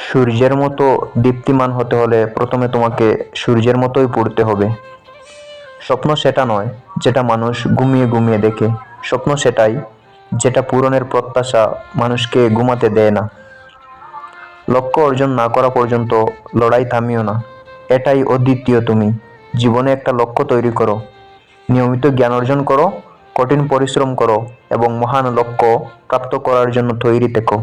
সূর্যের মতো দীপ্তিমান হতে হলে প্রথমে তোমাকে সূর্যের মতোই পড়তে হবে। স্বপ্ন সেটা নয় যেটা মানুষ ঘুমিয়ে ঘুমিয়ে দেখে, স্বপ্ন সেটাই যেটা পূরণের প্রত্যাশা মানুষকে ঘুমাতে দেয় না। লক্ষ্য অর্জন না করা পর্যন্ত লড়াই থামিও না, এটাই অদ্বিতীয় তুমি। জীবনে একটা লক্ষ্য তৈরি করো, নিয়মিত জ্ঞান অর্জন করো, কঠিন পরিশ্রম করো এবং মহান লক্ষ্য প্রাপ্ত করার জন্য তৈরি থেকো।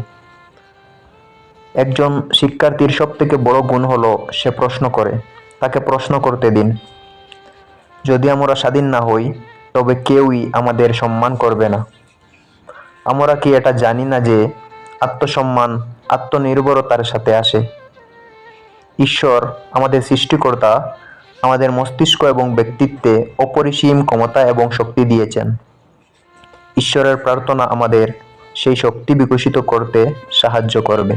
একজন শিক্ষার্থীর সবথেকে বড় গুণ হলো সে প্রশ্ন করে। তাকে প্রশ্ন করতে দিন। যদি আমরা স্বাধীন না হই তবে কেউই আমাদের সম্মান করবে না। আমরা কি এটা জানি না যে আত্মসম্মান আত্মনির্ভরতার সাথে আসে? ঈশ্বর, আমাদের সৃষ্টিকর্তা, আমাদের মস্তিষ্ক এবং ব্যক্তিত্বে অপরিসীম ক্ষমতা এবং শক্তি দিয়েছেন। ঈশ্বরের প্রার্থনা আমাদের সেই শক্তি বিকশিত করতে সাহায্য করবে।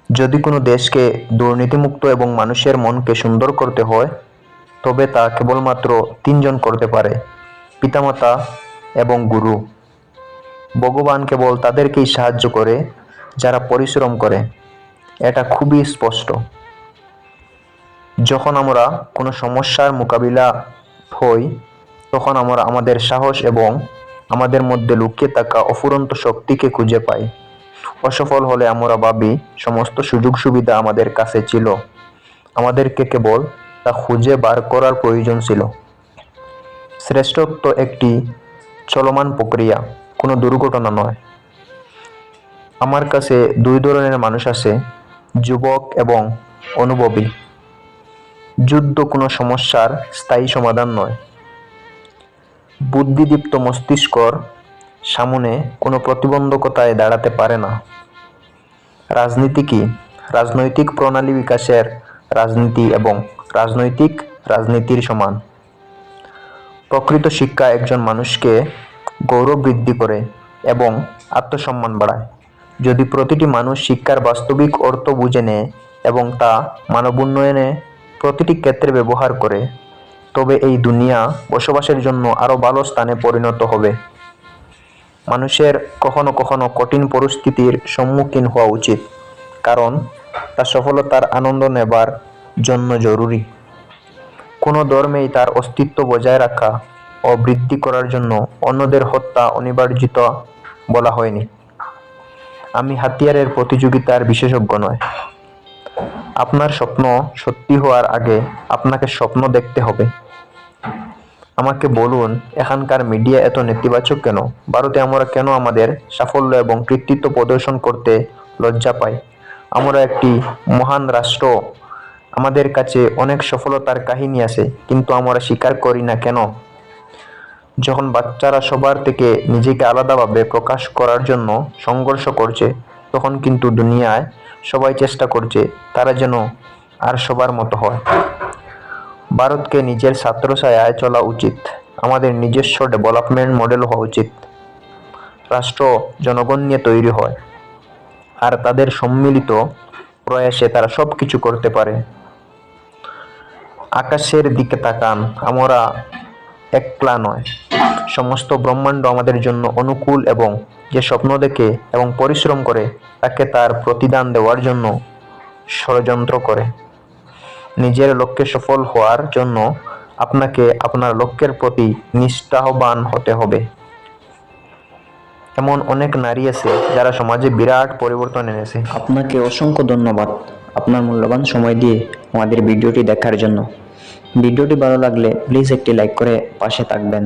যদি কোনো দেশকে দুর্নীতিমুক্ত এবং মানুষের মনকে সুন্দর করতে হয়, তবে তা কেবলমাত্র তিনজন করতে পারে: পিতামাতা এবং গুরু। ভগবান কেবল তাদেরকেই সাহায্য করে যারা পরিশ্রম করে। এটা খুবই স্পষ্ট। যখন আমরা কোনো সমস্যার মোকাবিলা হই, তখন আমরা আমাদের সাহস এবং আমাদের মধ্যে লুকিয়ে থাকা অফুরন্ত শক্তিকে খুঁজে পাই। অসফল হলে আমরা ভাবি সমস্ত সুযোগ সুবিধা আমাদের কাছে ছিল, আমাদেরকে কেবল তা খুঁজে বার করার প্রয়োজন ছিল। শ্রেষ্ঠত্ব একটি চলমান প্রক্রিয়া, কোনো দুর্ঘটনা নয়। আমার কাছে দুই ধরনের মানুষ আছে: যুবক এবং অনুভবী। যুদ্ধ কোনো সমস্যার স্থায়ী সমাধান নয়। বুদ্ধিদীপ্ত মস্তিষ্কর সামনে কোনো প্রতিবন্ধকতায় দাঁড়াতে পারে না। রাজনীতি কি? রাজনৈতিক প্রণালী বিকাশের রাজনীতি এবং রাজনৈতিক রাজনীতির সমান। প্রকৃত শিক্ষা একজন মানুষকে গৌরব বৃদ্ধি করে এবং আত্মসম্মান বাড়ায়। যদি প্রতিটি মানুষ শিক্ষার বাস্তবিক অর্থ বুঝে নেয় এবং তা মানব উন্নয়নে প্রতিটি ক্ষেত্রে ব্যবহার করে, তবে এই দুনিয়া বসবাসের জন্য আরও ভালো স্থানে পরিণত হবে। মানুষের কখনো কখনো কঠিন পরিস্থিতির সম্মুখীন হওয়া উচিত, কারণ তা সফলতার আনন্দ নেবার জন্য জরুরি। কোনো ধর্মেই তার অস্তিত্ব বজায় রাখা ও বৃদ্ধি করার জন্য অন্যদের হত্যা অনিবার্জিত বলা হয়নি। আমি হাতিয়ারের প্রতিযোগিতার বিশেষজ্ঞ নয়। আপনার স্বপ্ন সত্যি হওয়ার আগে আপনাকে স্বপ্ন দেখতে হবে। আমাকে বলুন, এখানকার মিডিয়া এত নেতিবাচক কেন? ভারতে আমরা কেন আমাদের সাফল্য এবং কৃতিত্ব প্রদর্শন করতে লজ্জা পাই? আমরা একটি মহান রাষ্ট্র, আমাদের কাছে অনেক সফলতার কাহিনী আছে, কিন্তু আমরা স্বীকার করি না কেন? যখন বাচ্চারা সবার থেকে নিজেকে আলাদাভাবে প্রকাশ করার জন্য সংঘর্ষ করছে, তখন কিন্তু দুনিয়ায় সবাই চেষ্টা করছে তারা যেন আর সবার মতো হয়। ভারতকে নিজের ছত্রছায়ায় চলা উচিত। আমাদের নিজস্ব ডেভেলপমেন্ট মডেল হওয়া উচিত। রাষ্ট্র জনগণ নিয়ে তৈরি হয়, আর তাদের সম্মিলিত প্রয়াসে তারা সব কিছু করতে পারে। আকাশের দিকে তাকান, আমরা একলা নয়। সমস্ত ব্রহ্মাণ্ড আমাদের জন্য অনুকূল এবং যে স্বপ্ন দেখে এবং পরিশ্রম করে তাকে তার প্রতিদান দেওয়ার জন্য ষড়যন্ত্র করে। নিজের লক্ষ্যে সফল হওয়ার জন্য আপনাকে আপনার লক্ষ্যের প্রতি নিষ্ঠাবান হতে হবে। এমন অনেক নারী আছে যারা সমাজে বিরাট পরিবর্তন এনেছে। আপনাকে অসংখ্য ধন্যবাদ আপনার মূল্যবান সময় দিয়ে আমাদের ভিডিওটি দেখার জন্য। ভিডিওটি ভালো লাগলে প্লিজ একটি লাইক করে পাশে থাকবেন।